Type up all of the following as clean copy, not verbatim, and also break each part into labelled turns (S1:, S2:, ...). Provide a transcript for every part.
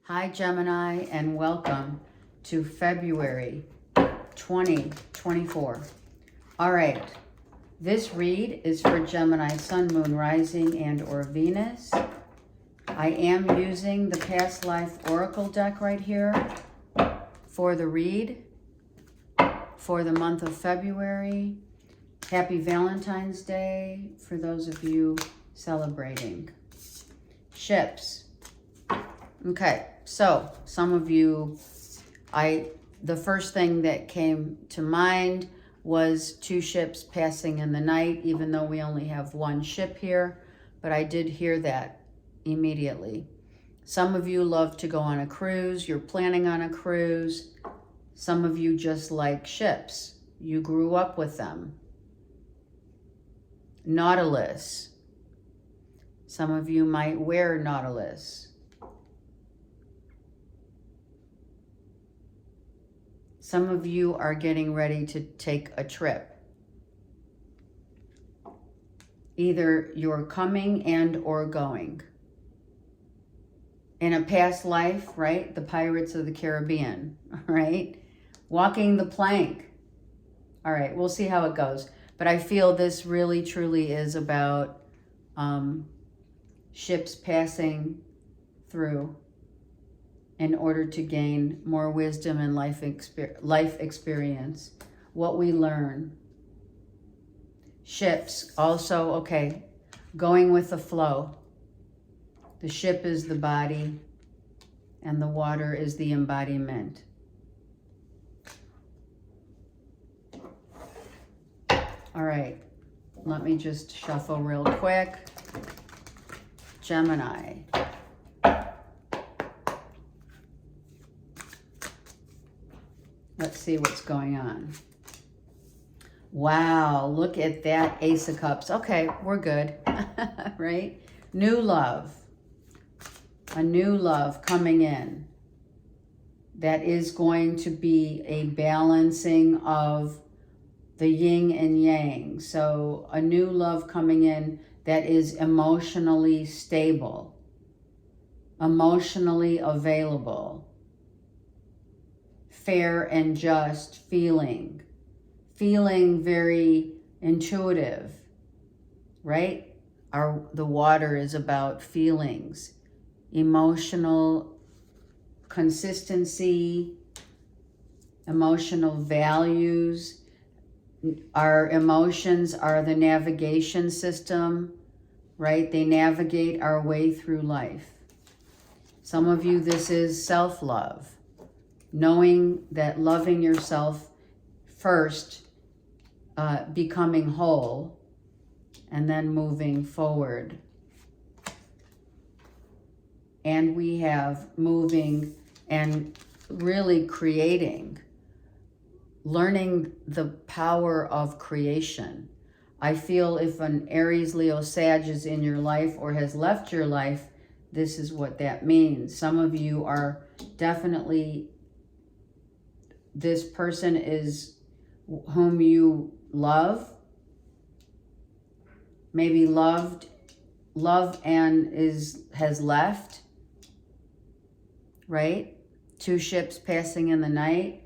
S1: Hi, Gemini, and welcome to February 2024. All right, this read is for Gemini, Sun, Moon, Rising, and or Venus. I am using the Past Life Oracle deck right here for the read for the month of February. Happy Valentine's Day for those of you celebrating. Ships. Okay, so some of you, the first thing that came to mind was two ships passing in the night, even though we only have one ship here, but I did hear that immediately. Some of you love to go on a cruise. You're planning on a cruise. Some of you just like ships. You grew up with them. Nautilus. Some of you might wear Nautilus. Some of you are getting ready to take a trip. Either you're coming and or going. In a past life, right? The Pirates of the Caribbean, right? Walking the plank. All right, we'll see how it goes. But I feel this really, truly is about ships passing through in order to gain more wisdom and life experience, what we learn. Ships also, okay, going with the flow. The ship is the body and the water is the embodiment. All right, let me just shuffle real quick. Gemini. Let's see what's going on. Wow, look at that Ace of Cups. Okay, we're good, right? New love. A new love coming in. That is going to be a balancing of the yin and yang. So a new love coming in that is emotionally stable, emotionally available, fair and just feeling very intuitive, right? The water is about feelings, emotional consistency, emotional values. Our emotions are the navigation system, right? They navigate our way through life. Some of you, this is self-love. Knowing that loving yourself first, becoming whole, and then moving forward. And we have moving and really creating, learning the power of creation. I feel if an Aries, Leo, Sag is in your life or has left your life, this is what that means. Some of you are definitely, this person is whom you love, maybe love and has left, right? Two ships passing in the night.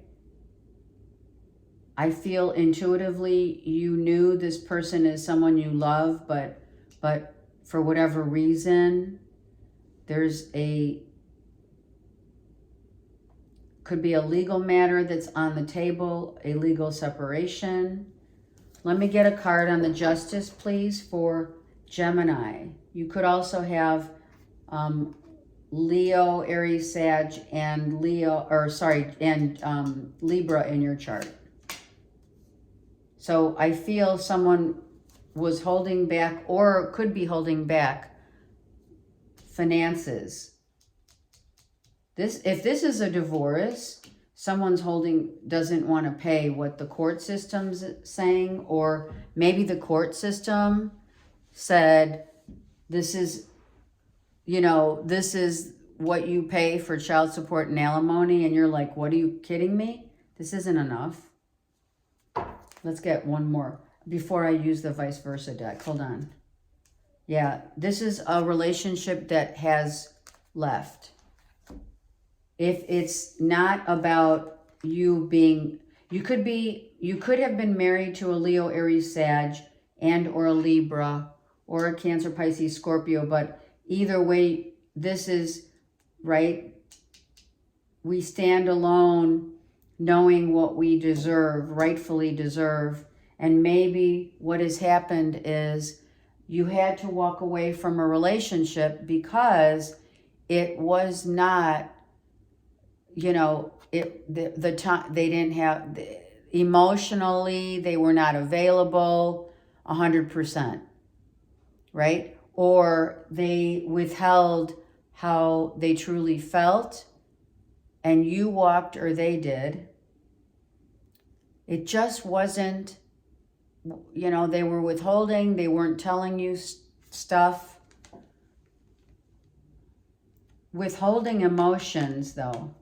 S1: I feel intuitively you knew this person is someone you love, but for whatever reason, could be a legal matter that's on the table, a legal separation. Let me get a card on the Justice, please, for Gemini. You could also have Leo, Aries, Sag, and Libra in your chart. So I feel someone was holding back or could be holding back finances. If this is a divorce, someone's doesn't want to pay what the court system's saying, or maybe the court system said, this is what you pay for child support and alimony, and you're like, what are you kidding me? This isn't enough. Let's get one more before I use the vice versa deck. Hold on. Yeah, this is a relationship that has left. if it's not about you being, you could have been married to a Leo, Aries, Sag, and or a Libra, or a Cancer, Pisces, Scorpio, but either way, this is, right? We stand alone knowing what we deserve, rightfully deserve. And maybe what has happened is you had to walk away from a relationship because it was not, you know, the time, they didn't have, emotionally, they were not available 100%, right? Or they withheld how they truly felt, and you walked, or they did. It just wasn't, you know, they were withholding, they weren't telling you stuff. Withholding emotions, though.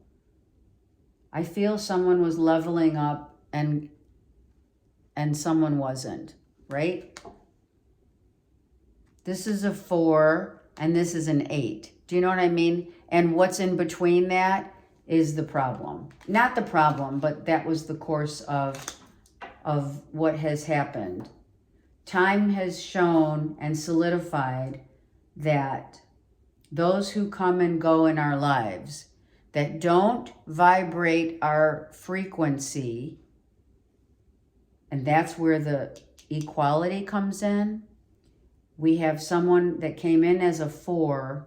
S1: I feel someone was leveling up and someone wasn't, right? This is a 4 and this is an 8. Do you know what I mean? And what's in between that is the problem. Not the problem, but that was the course of what has happened. Time has shown and solidified that those who come and go in our lives that don't vibrate our frequency, and that's where the equality comes in. We have someone that came in as a 4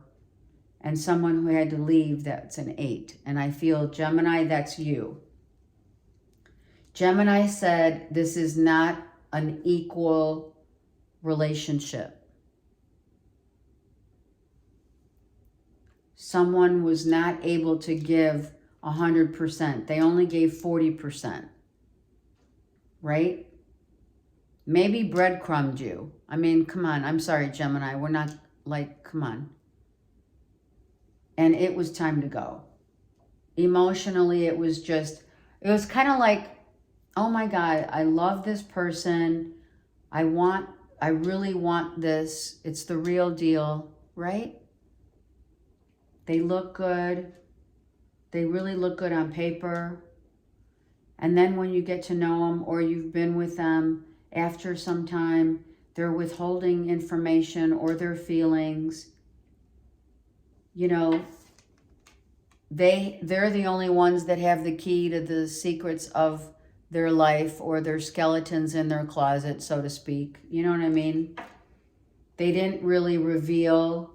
S1: and someone who had to leave that's an 8. And I feel, Gemini, that's you. Gemini said this is not an equal relationship. Someone was not able to give 100%. They only gave 40%, right? Maybe breadcrumbed you. I mean, come on. I'm sorry, Gemini. We're not like, come on. And it was time to go. Emotionally, it was kind of like, oh my God, I love this person. I really want this. It's the real deal, right? They look good. They really look good on paper. And then when you get to know them, or you've been with them after some time, they're withholding information or their feelings. You know, they're the only ones that have the key to the secrets of their life, or their skeletons in their closet, so to speak. You know what I mean? They didn't really reveal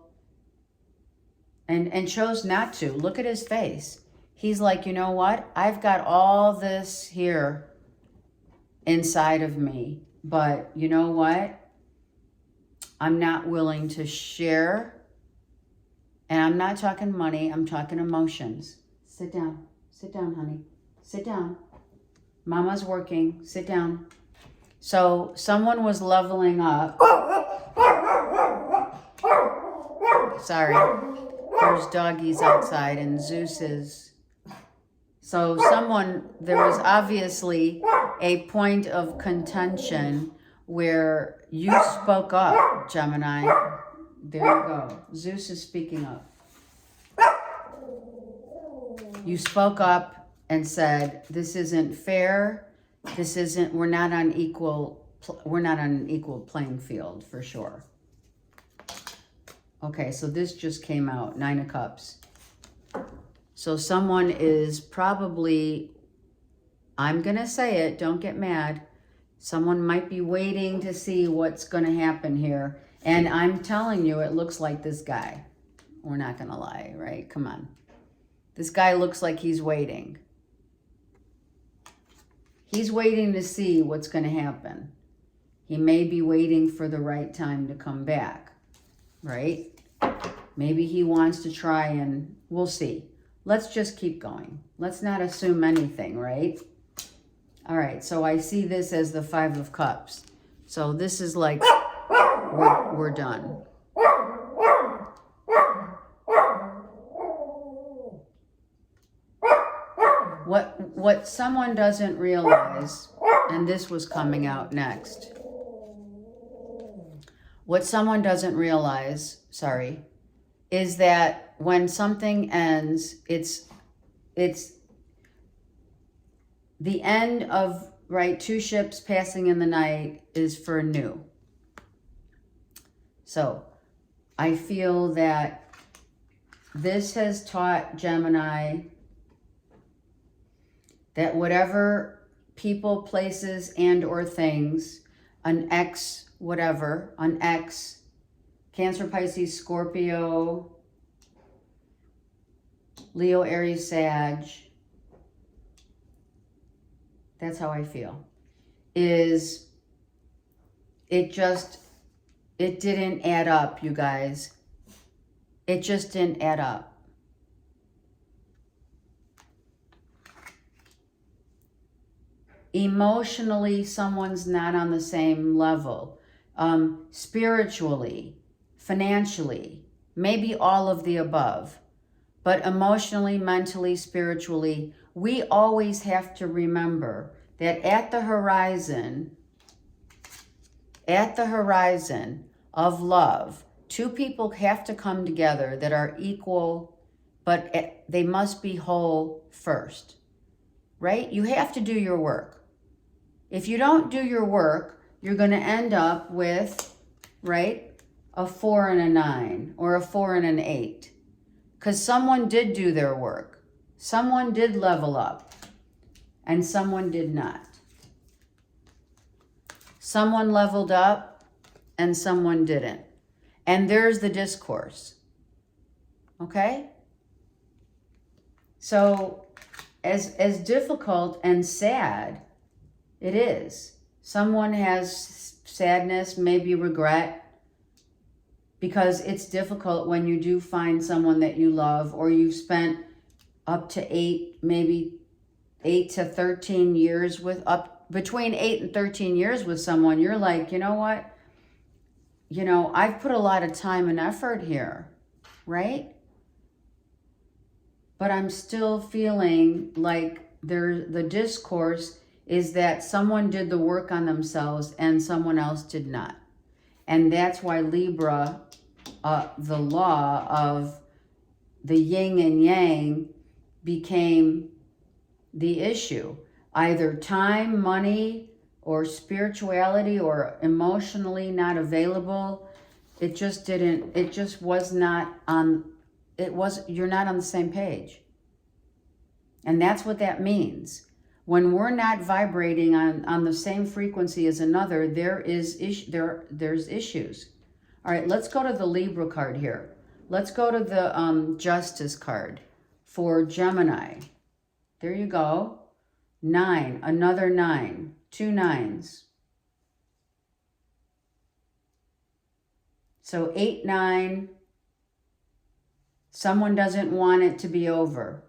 S1: and chose not to. Look at his face. He's like, you know what? I've got all this here inside of me, but you know what? I'm not willing to share. And I'm not talking money, I'm talking emotions. Sit down, honey. Sit down. Mama's working, sit down. So someone was leveling up. Sorry, there's doggies outside and Zeus is. So there was obviously a point of contention where you spoke up, Gemini. There you go. Zeus is speaking up. You spoke up and said, this isn't fair. We're not on an equal playing field for sure. Okay, so this just came out, 9 of Cups. So someone is probably, I'm going to say it, don't get mad. Someone might be waiting to see what's going to happen here. And I'm telling you, it looks like this guy. We're not going to lie, right? Come on. This guy looks like he's waiting. He's waiting to see what's going to happen. He may be waiting for the right time to come back, right? Maybe he wants to try, and we'll see. Let's just keep going. Let's not assume anything, right? All right, so I see this as the 5 of Cups. So this is like, we're done. What someone doesn't realize, and this was coming out next. What someone doesn't realize, is that when something ends, it's it's the end of, right, two ships passing in the night is for new. So I feel that this has taught Gemini that whatever people, places, and or things, an ex, whatever, an ex, Cancer, Pisces, Scorpio, Leo, Aries, Sag, that's how I feel, is it didn't add up, you guys. It just didn't add up. Emotionally, someone's not on the same level. Spiritually, financially, maybe all of the above. But emotionally, mentally, spiritually, we always have to remember that at the horizon of love, two people have to come together that are equal, but they must be whole first, right? You have to do your work. If you don't do your work, you're going to end up with, right, a 4 and a 9 or a 4 and an 8. Because someone did do their work. Someone did level up. And someone did not. Someone leveled up and someone didn't. And there's the discourse. Okay? So as difficult and sad it is. Someone has sadness, maybe regret, because it's difficult when you do find someone that you love, or you've spent up to 8, maybe 8 to 13 years with, between 8 and 13 years with someone. You're like, you know what? You know, I've put a lot of time and effort here, right? But I'm still feeling like the discourse is that someone did the work on themselves and someone else did not. And that's why Libra, the law of the yin and yang, became the issue. Either time, money, or spirituality, or emotionally not available. It just was not on, you're not on the same page. And that's what that means. When we're not vibrating on the same frequency as another, there's issues. All right, let's go to the Libra card here. Let's go to the Justice card for Gemini. There you go. 9, another 9, 2 9s. So 8, 9. Someone doesn't want it to be over.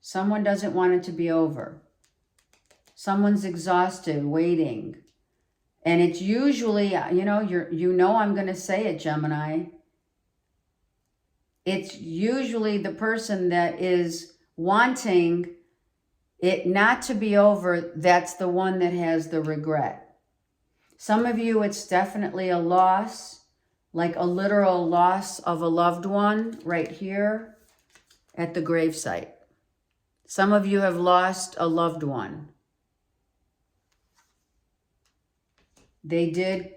S1: Someone doesn't want it to be over. Someone's exhausted, waiting. And it's usually, you know I'm going to say it, Gemini. It's usually the person that is wanting it not to be over, that's the one that has the regret. Some of you, it's definitely a loss, like a literal loss of a loved one right here at the gravesite. Some of you have lost a loved one. They did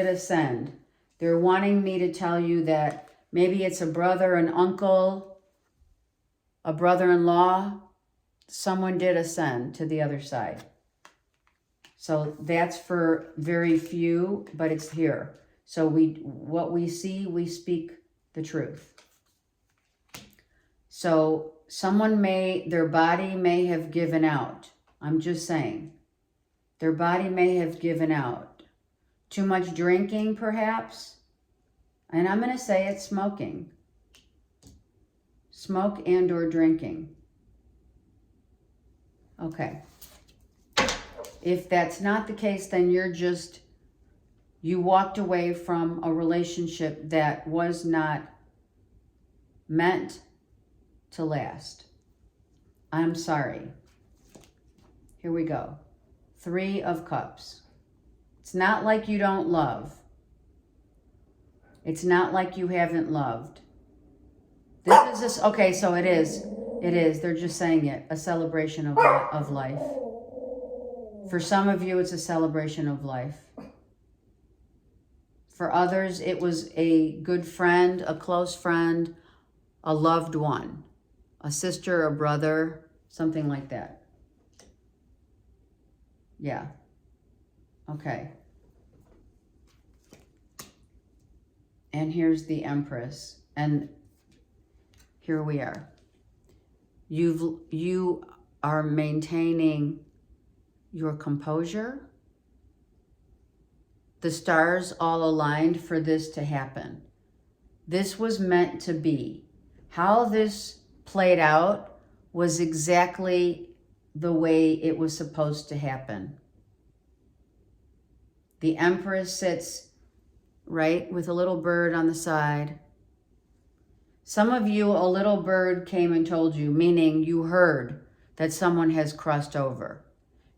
S1: ascend. They're wanting me to tell you that maybe it's a brother, an uncle, a brother-in-law. Someone did ascend to the other side. So that's for very few, but it's here. So what we see, we speak the truth. So someone their body may have given out. I'm just saying. Their body may have given out. Too much drinking, perhaps. And I'm going to say it's smoking. Smoke and or drinking. Okay. If that's not the case, then you walked away from a relationship that was not meant to last. I'm sorry. Here we go. 3 of Cups. It's not like you don't love. It's not like you haven't loved. is this? Okay, so it is. It is. They're just saying it. A celebration of life. For some of you, it's a celebration of life. For others, it was a good friend, a close friend, a loved one, a sister, a brother, something like that. Yeah. Okay. And here's the Empress. And here we are. You are maintaining your composure. The stars all aligned for this to happen. This was meant to be. How this played out was exactly the way it was supposed to happen. The Empress sits right with a little bird on the side. Some of you, a little bird came and told you, meaning you heard that someone has crossed over.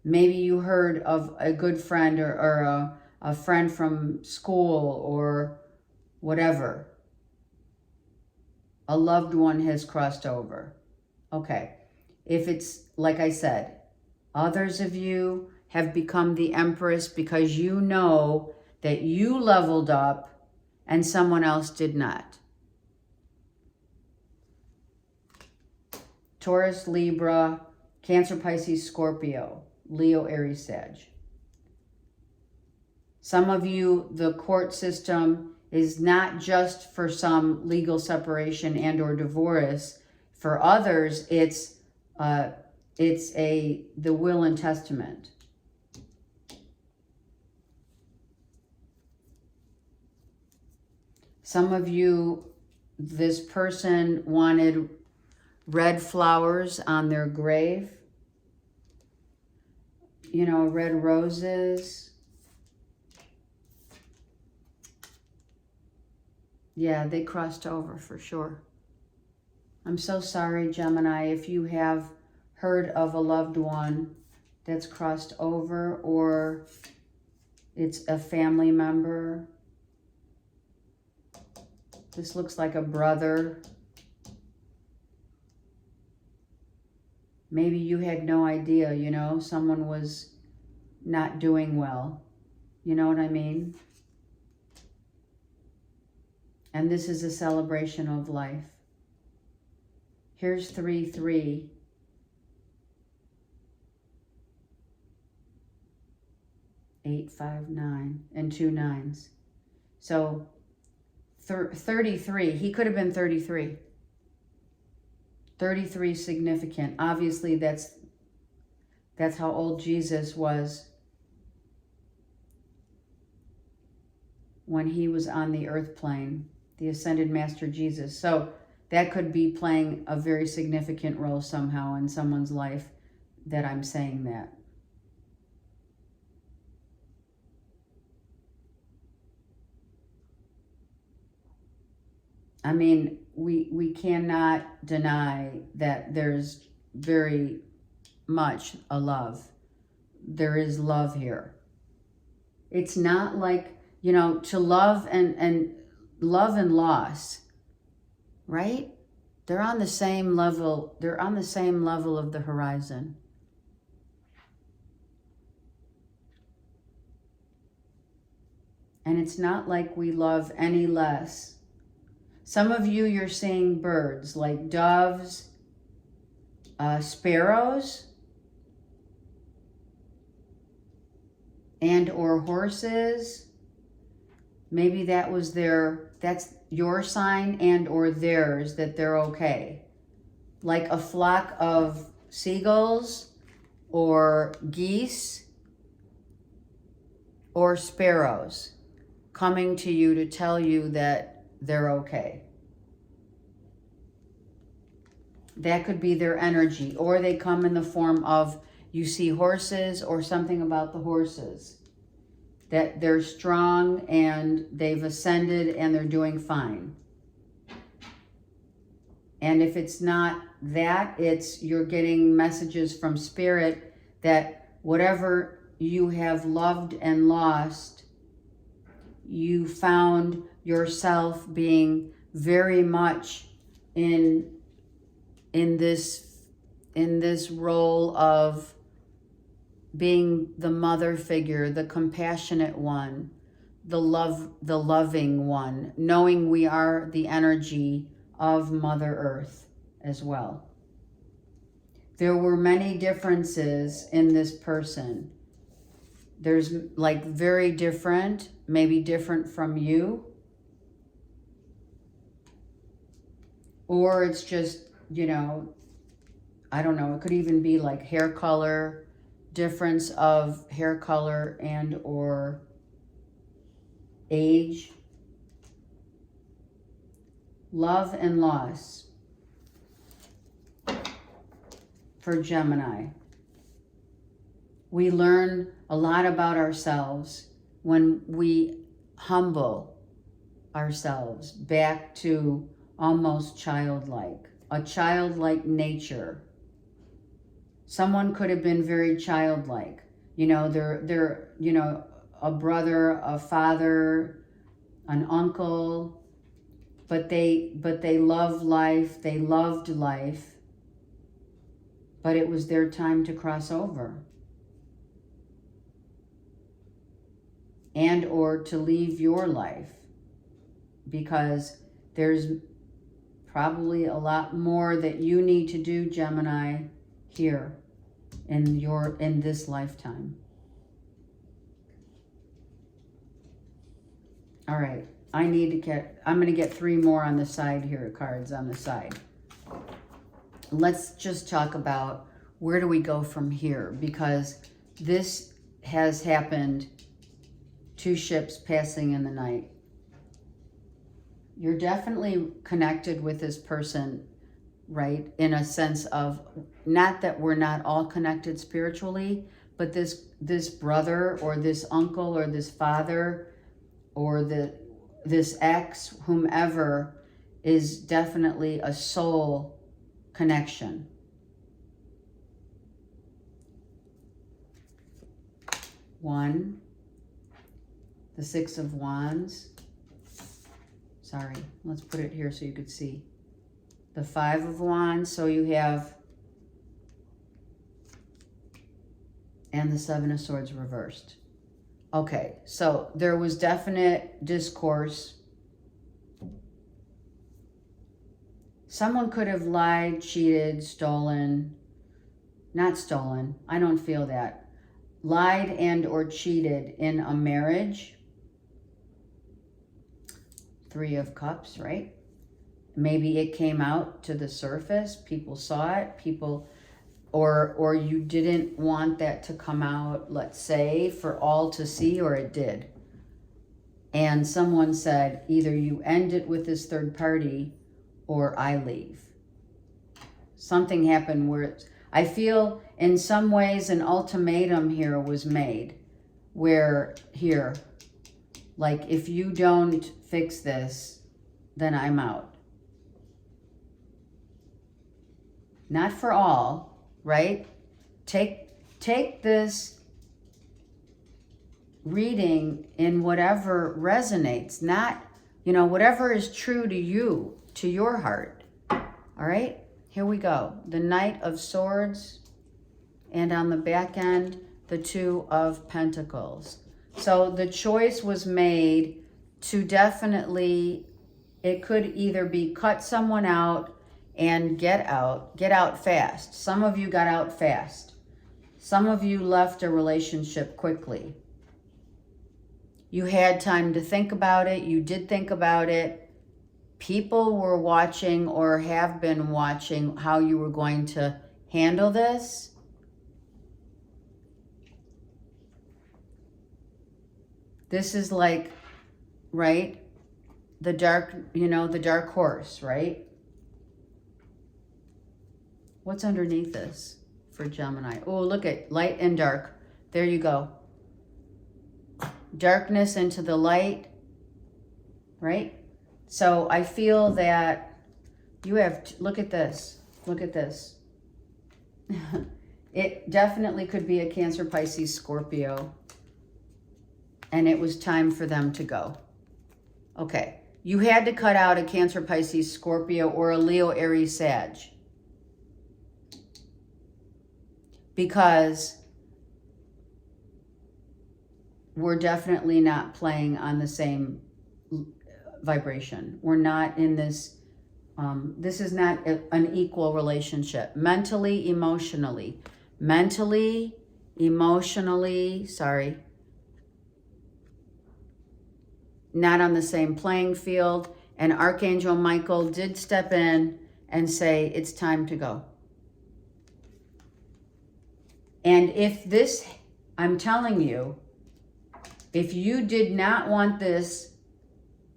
S1: Maybe you heard of a good friend or a friend from school or whatever. A loved one has crossed over. Okay. If it's, like I said, others of you have become the Empress because you know that you leveled up and someone else did not. Taurus, Libra, Cancer, Pisces, Scorpio, Leo, Aries, Sag. Some of you, the court system is not just for some legal separation and or divorce. For others, it's the will and testament. Some of you, this person wanted red flowers on their grave. You know, red roses. Yeah, they crossed over for sure. I'm so sorry, Gemini, if you have heard of a loved one that's crossed over or it's a family member. This looks like a brother. Maybe you had no idea, you know, someone was not doing well. You know what I mean? And this is a celebration of life. Here's 3, 3. Eight, 5, 9, and 2 9s. So 33, he could have been 33. 33 significant. Obviously, that's how old Jesus was when he was on the earth plane, the ascended Master Jesus. So that could be playing a very significant role somehow in someone's life that I'm saying that. I mean, we cannot deny that there's very much a love. There is love here. It's not like, you know, to love and love and loss, right? They're on the same level. They're on the same level of the horizon. And it's not like we love any less. Some of you, you're seeing birds like doves, sparrows, and or horses. Maybe that's your sign and or theirs that they're okay. Like a flock of seagulls or geese or sparrows coming to you to tell you that they're okay. That could be their energy, or they come in the form of, you see horses or something about the horses, that they're strong and they've ascended and they're doing fine. And if it's not that, it's you're getting messages from Spirit that whatever you have loved and lost, you found yourself being very much in this role of being the mother figure, the compassionate one, the loving one, knowing we are the energy of Mother Earth as well. There were many differences in this person. There's like very different, maybe different from you. Or it's just, you know, I don't know, it could even be like hair color, difference of hair color and or age. Love and loss for Gemini. We learn a lot about ourselves when we humble ourselves back to almost childlike, a childlike nature. Someone could have been very childlike. You know, they're you know, a brother, a father, an uncle, but they love life, they loved life, but it was their time to cross over. And or to leave your life, because there's probably a lot more that you need to do, Gemini, here in this lifetime. All right, I'm going to get 3 more on the side here, cards on the side. Let's just talk about where do we go from here, because this has happened. 2 ships passing in the night. You're definitely connected with this person, right? In a sense of, not that we're not all connected spiritually, but this brother or this uncle or this father or this ex, whomever, is definitely a soul connection. One. The 6 of Wands. Sorry, let's put it here so you could see. The 5 of Wands, so you have, and the 7 of Swords reversed. Okay, so there was definite discourse. Someone could have lied, cheated, stolen. Not stolen, I don't feel that. Lied and or cheated in a marriage. 3 of Cups, right? Maybe it came out to the surface. People saw it. People, or you didn't want that to come out, let's say, for all to see, or it did. And someone said, either you end it with this third party or I leave. Something happened where I feel in some ways an ultimatum here was made, where here, like, if you don't fix this, then I'm out. Not for all, right? Take this reading in whatever resonates, not, you know, whatever is true to you, to your heart. All right, here we go. The Knight of Swords, and on the back end, the 2 of Pentacles. So the choice was made to definitely, it could either be cut someone out and get out fast. Some of you got out fast. Some of you left a relationship quickly. You had time to think about it. You did think about it. People were watching or have been watching how you were going to handle this. This is like, right? The dark, you know, the dark horse, right? What's underneath this for Gemini? Oh, look at light and dark. There you go. Darkness into the light, right? So I feel that you have, look at this. Look at this. It definitely could be a Cancer, Pisces, Scorpio. And it was time for them to go. Okay. You had to cut out a Cancer, Pisces, Scorpio, or a Leo, Aries, Sag. Because we're definitely not playing on the same vibration. We're not in this, this is not an equal relationship. Mentally, emotionally, sorry, not on the same playing field. And Archangel Michael did step in and say, it's time to go. And if this, I'm telling you, if you did not want this,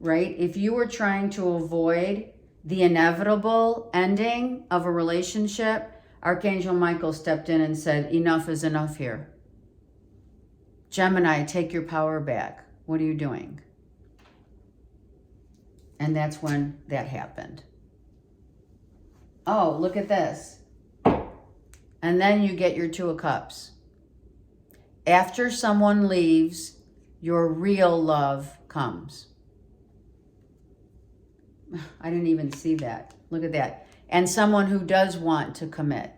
S1: right? If you were trying to avoid the inevitable ending of a relationship, Archangel Michael stepped in and said, enough is enough here. Gemini, take your power back. What are you doing? And that's when that happened. Oh, look at this. And then you get your Two of Cups. After someone leaves, your real love comes. I didn't even see that. Look at that. And someone who does want to commit.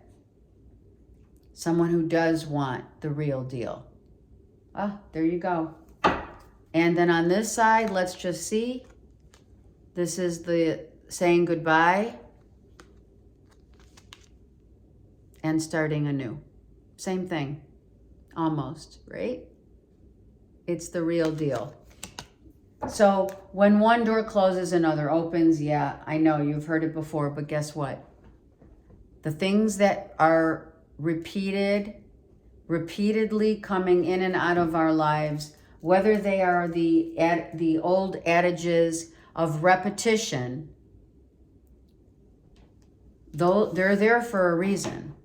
S1: Someone who does want the real deal. Ah, there you go. And then on this side, let's just see. This is the saying goodbye and starting anew. Same thing, almost, right? It's the real deal. So when one door closes, another opens. Yeah, I know you've heard it before, but guess what? The things that are repeatedly coming in and out of our lives, whether they are the old adages of repetition, though they're there for a reason.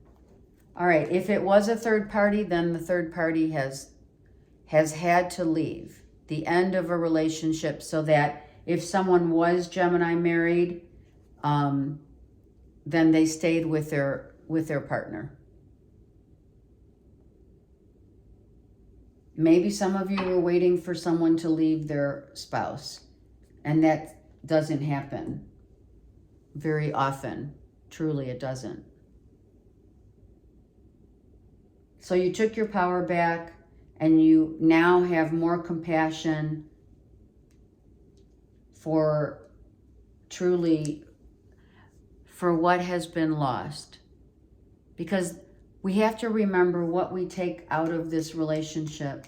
S1: All right, if it was a third party, then the third party has had to leave. The end of a relationship, so that if someone was Gemini married, then they stayed with their partner. Maybe some of you were waiting for someone to leave their spouse, and that doesn't happen very often. Truly, it doesn't. So you took your power back, and you now have more compassion for truly for what has been lost. Because we have to remember what we take out of this relationship.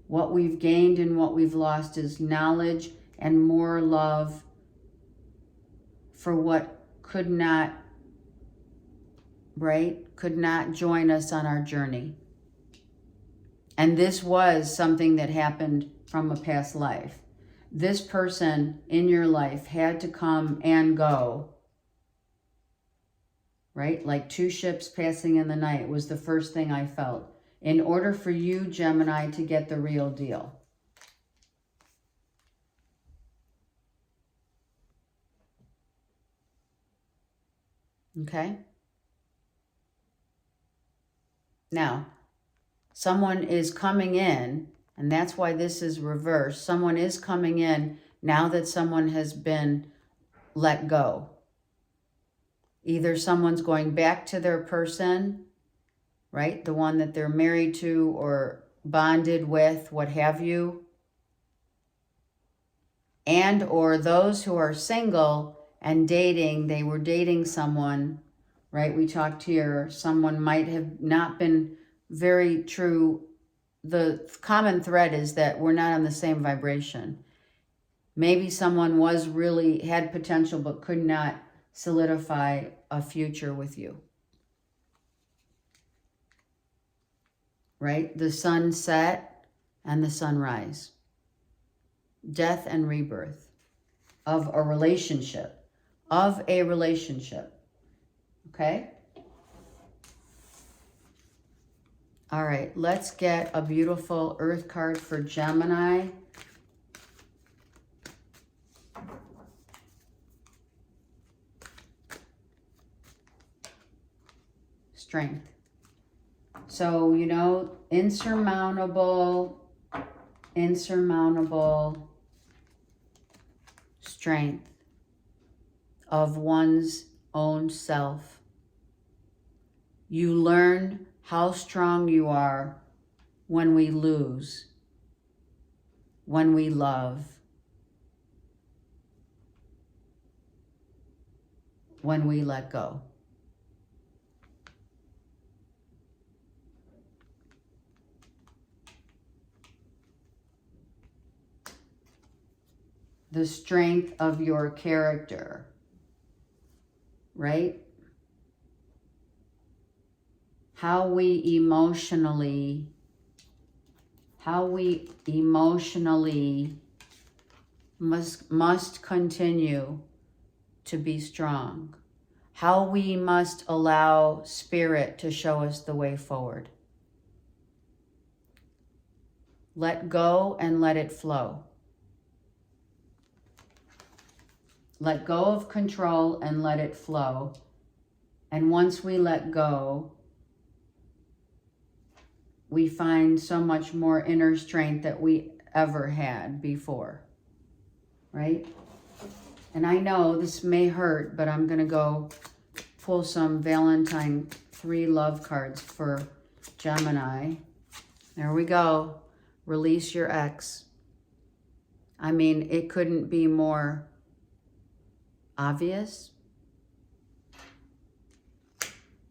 S1: What we've gained and what we've lost is knowledge and more love for what could not, right? Could not join us on our journey. And this was something that happened from a past life. This person in your life had to come and go, right? Like two ships passing in the night was the first thing I felt. In order for you, Gemini, to get the real deal. Okay? Now, someone is coming in, and that's why this is reversed. Someone is coming in now that someone has been let go. Either someone's going back to their person, right? The one that they're married to or bonded with, what have you. And or those who are single and dating, they were dating someone, right? We talked here, someone might have not been very true. The common thread is that we're not on the same vibration. Maybe someone was really, had potential, but could not solidify a future with you. Right? The sunset and the sunrise. Death and rebirth of a relationship. Of a relationship. Okay? All right, let's get a beautiful earth card for Gemini. Strength. So, you know, insurmountable strength of one's own self. You learn how strong you are when we lose, when we love, when we let go. The strength of your character, right? How we emotionally must continue to be strong. How we must allow Spirit to show us the way forward. Let go and let it flow. Let go of control and let it flow. And once we let go, we find so much more inner strength that we ever had before, right? And I know this may hurt, but I'm going to go pull some Valentine 3 love cards for Gemini. There we go. Release your ex. I mean, it couldn't be more obvious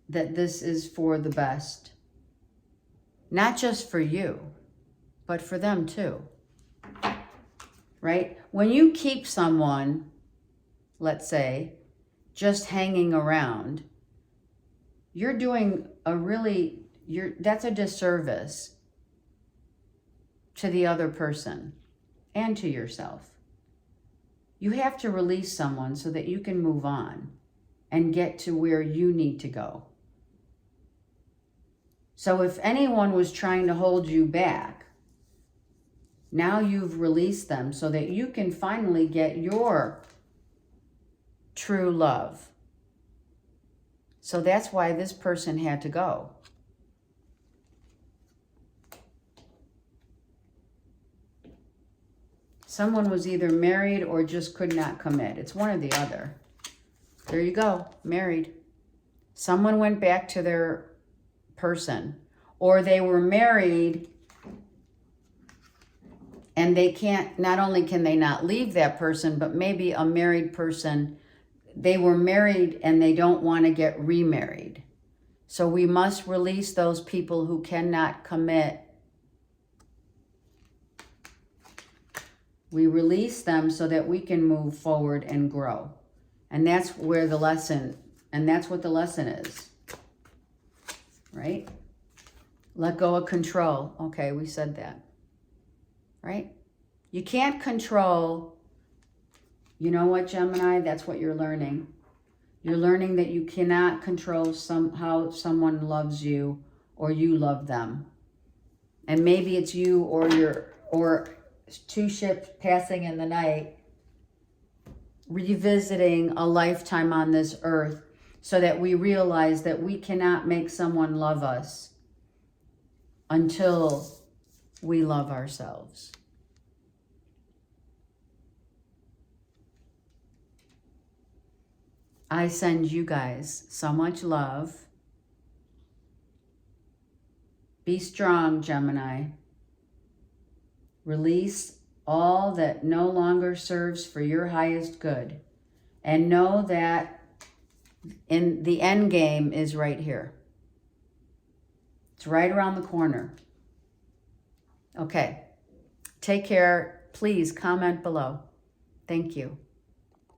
S1: that this is for the best. Not just for you, but for them too. Right? When you keep someone, let's say, just hanging around, you're doing that's a disservice to the other person and to yourself. You have to release someone so that you can move on and get to where you need to go. So if anyone was trying to hold you back, now you've released them so that you can finally get your true love. So that's why this person had to go. Someone was either married or just could not commit. It's one or the other. There you go, married. Someone went back to their person, or they were married and they can't, not only can they not leave that person, but maybe a married person, they were married and they don't want to get remarried. So we must release those people who cannot commit. We release them so that we can move forward and grow. And that's where the lesson, and that's what the lesson is. Right? Let go of control. Okay, we said that. Right? You can't control. You know what, Gemini? That's what you're learning. You're learning that you cannot control how someone loves you or you love them. And maybe it's you or two ships passing in the night, revisiting a lifetime on this earth, so that we realize that we cannot make someone love us until we love ourselves. I send you guys so much love. Be strong, Gemini. Release all that no longer serves for your highest good. And know that in the end game is right here. It's right around the corner. Okay. Take care. Please comment below. Thank you.